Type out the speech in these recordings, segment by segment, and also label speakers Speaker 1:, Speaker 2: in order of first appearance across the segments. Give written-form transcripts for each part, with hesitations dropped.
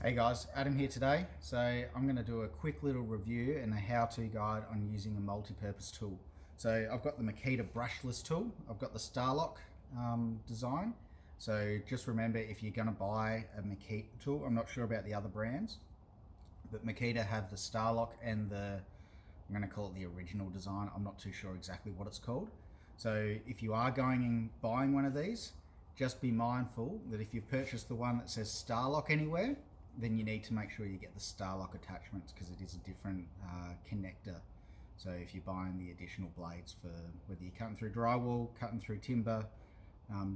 Speaker 1: Hey guys, Adam here today. So I'm going to do a quick little review and a how-to guide on using a multi-purpose tool. So I've got the Makita Brushless tool. I've got the Starlock design. So just remember, if you're going to buy a Makita tool, I'm not sure about the other brands, but Makita have the Starlock and I'm going to call it the original design. I'm not too sure exactly what it's called. So if you are going and buying one of these, just be mindful that if you've purchased the one that says Starlock anywhere, then you need to make sure you get the Starlock attachments, because it is a different connector. So if you're buying the additional blades for whether you're cutting through drywall, cutting through timber,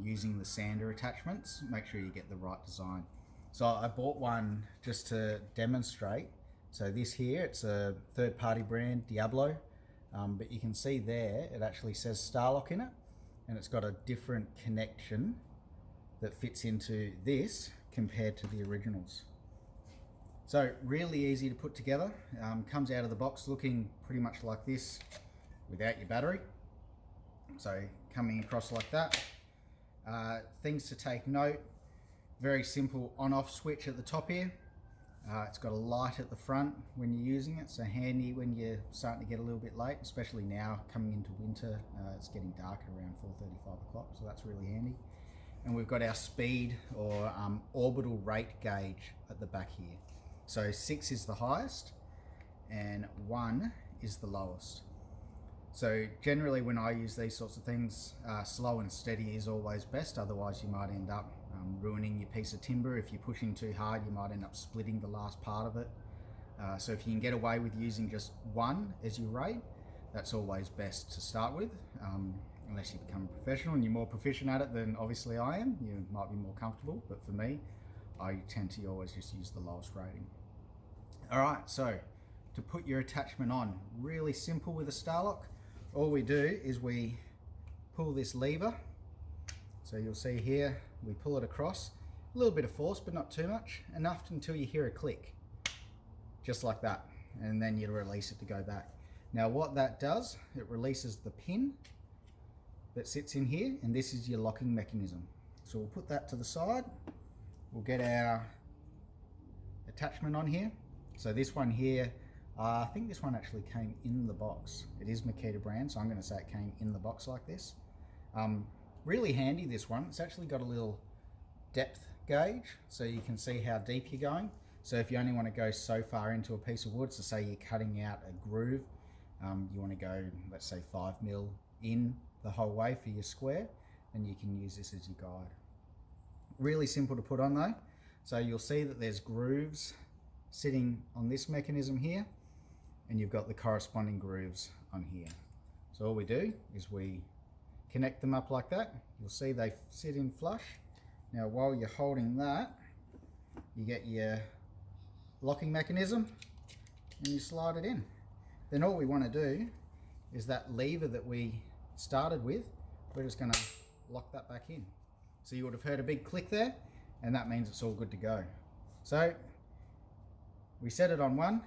Speaker 1: using the sander attachments, make sure you get the right design. So I bought one just to demonstrate. So this here, it's a third-party brand, Diablo, but you can see there it actually says Starlock in it, and it's got a different connection that fits into this compared to the originals. So really easy to put together. Comes out of the box looking pretty much like this without your battery. So coming across like that. Things to take note: very simple on-off switch at the top here. It's got a light at the front when you're using it, so handy when you're starting to get a little bit late, especially now coming into winter. It's getting dark around 4:35 o'clock, so that's really handy. And we've got our speed or orbital rate gauge at the back here. So 6 is the highest and 1 is the lowest. So generally when I use these sorts of things, slow and steady is always best. Otherwise you might end up ruining your piece of timber. If you're pushing too hard, you might end up splitting the last part of it. So if you can get away with using just 1 as your rate, that's always best to start with. Unless you become a professional and you're more proficient at it than obviously I am, you might be more comfortable. But for me, I tend to always just use the lowest rating. All right, so to put your attachment on, really simple with a Starlock. All we do is we pull this lever. So you'll see here, we pull it across. A little bit of force, but not too much. Enough until you hear a click, just like that. And then you release it to go back. Now what that does, it releases the pin that sits in here, and this is your locking mechanism. So we'll put that to the side. We'll get our attachment on here. So this one here, I think this one actually came in the box. It is Makita brand, so I'm going to say it came in the box like this. Really handy, this one. It's actually got a little depth gauge, so you can see how deep you're going. So if you only want to go so far into a piece of wood, so say you're cutting out a groove, you want to go, let's say 5 mil in the whole way for your square, then you can use this as your guide. Really simple to put on though. So you'll see that there's grooves sitting on this mechanism here, and you've got the corresponding grooves on here. So all we do is we connect them up like that. You'll see they sit in flush. Now while you're holding that, you get your locking mechanism and you slide it in. Then all we want to do is that lever that we started with, we're just going to lock that back in. So you would have heard a big click there, and that means it's all good to go. So we set it on 1.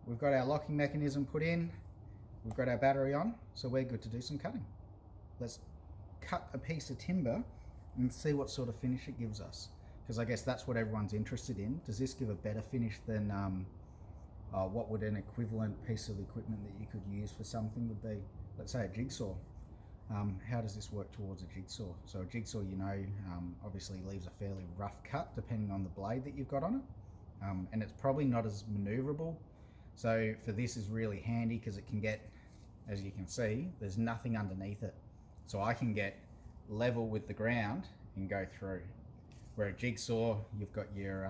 Speaker 1: We've got our locking mechanism put in. We've got our battery on, so we're good to do some cutting. Let's cut a piece of timber and see what sort of finish it gives us, because I guess that's what everyone's interested in. Does this give a better finish than what would an equivalent piece of equipment that you could use for something would be? Let's say a jigsaw. How does this work towards a jigsaw? So a jigsaw, you know, obviously leaves a fairly rough cut depending on the blade that you've got on it. And it's probably not as maneuverable. So for this is really handy because it can get, as you can see, there's nothing underneath it. So I can get level with the ground and go through. Where a jigsaw, you've got your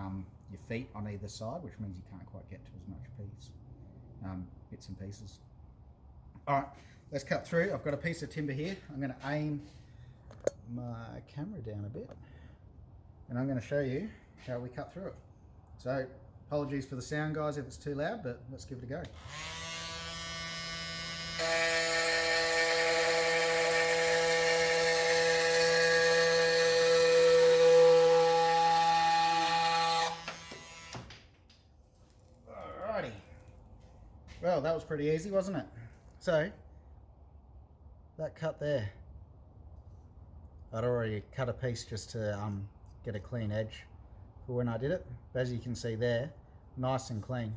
Speaker 1: feet on either side, which means you can't quite get to as much bits and pieces. All right, let's cut through. I've got a piece of timber here. I'm going to aim my camera down a bit, and I'm going to show you how we cut through it. So apologies for the sound, guys, if it's too loud, but let's give it a go. Alrighty. Well, that was pretty easy, wasn't it? So that cut there, I'd already cut a piece just to get a clean edge for when I did it. But as you can see there, nice and clean.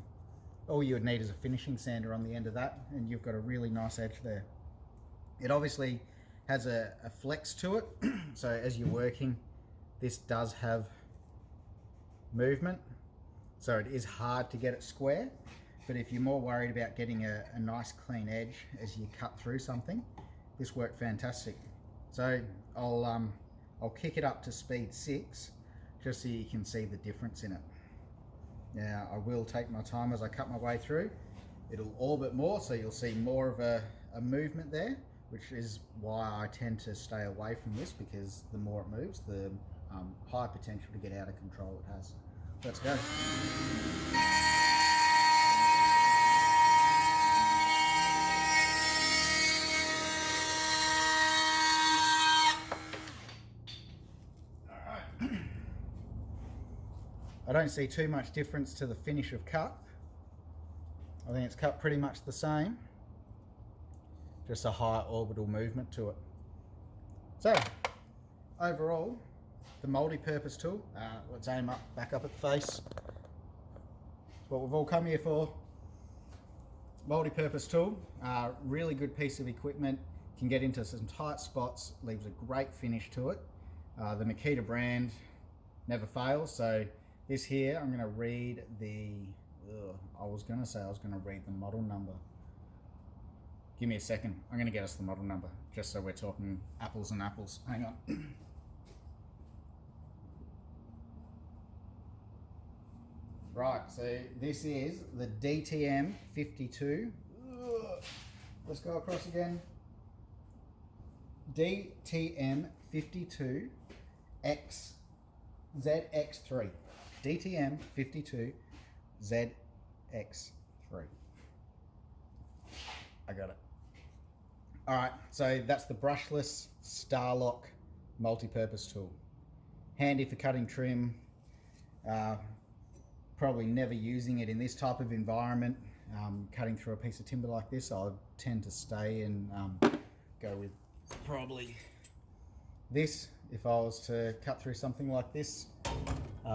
Speaker 1: All you would need is a finishing sander on the end of that, and you've got a really nice edge there. It obviously has a flex to it, so as you're working, this does have movement, so it is hard to get it square. But if you're more worried about getting a nice clean edge as you cut through something, this worked fantastic. So I'll kick it up to speed 6 just so you can see the difference in it. Now I will take my time as I cut my way through. It'll orbit more, so you'll see more of a movement there, which is why I tend to stay away from this, because the more it moves, the high potential to get out of control it has. Let's go. I don't see too much difference to the finish of cut. I think it's cut pretty much the same, just a high orbital movement to it. So overall, the multi-purpose tool, let's aim up, back up at the face. It's what we've all come here for. Multi-purpose tool, really good piece of equipment, can get into some tight spots, leaves a great finish to it. The Makita brand never fails. So this here, I'm going to read the, I was going to read the model number. Give me a second, I'm going to get us the model number, just so we're talking apples and apples. Hang on. Right, so this is the DTM 52. Let's go across again. DTM 52 X ZX3. DTM 52 ZX3. I got it. All right, so that's the brushless Starlock multi-purpose tool. Handy for cutting trim. Probably never using it in this type of environment. Cutting through a piece of timber like this, I tend to stay and go with probably this if I was to cut through something like this,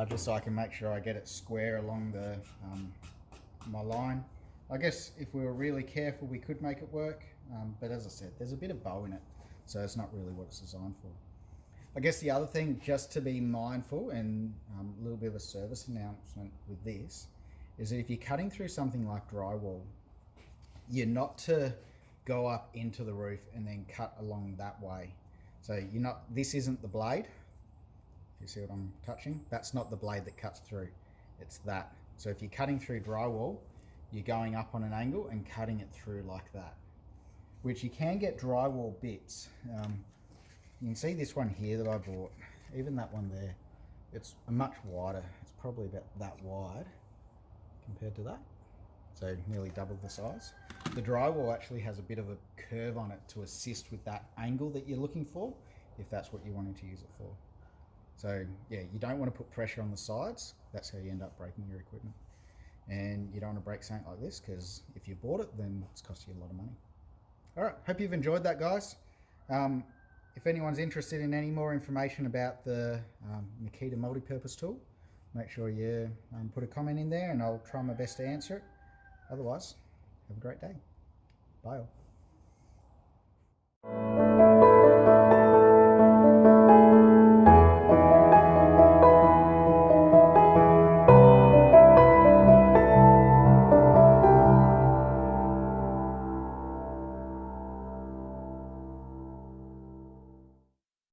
Speaker 1: just so I can make sure I get it square along the my line. I guess if we were really careful, we could make it work, but as I said, there's a bit of bow in it, so it's not really what it's designed for. I guess the other thing just to be mindful, and a little bit of a service announcement with this, is that if you're cutting through something like drywall, you're not to go up into the roof and then cut along that way. So you're not, this isn't the blade. You see what I'm touching? That's not the blade that cuts through, it's that. So if you're cutting through drywall, you're going up on an angle and cutting it through like that, which you can get drywall bits. You can see this one here that I bought, even that one there, it's much wider. It's probably about that wide compared to that. So nearly double the size. The drywall actually has a bit of a curve on it to assist with that angle that you're looking for, if that's what you're wanting to use it for. So yeah, you don't want to put pressure on the sides. That's how you end up breaking your equipment. And you don't want to break something like this, because if you bought it, then it's cost you a lot of money. All right, hope you've enjoyed that, guys. If anyone's interested in any more information about the Makita multi-purpose tool, make sure you put a comment in there and I'll try my best to answer it. Otherwise, have a great day. Bye all.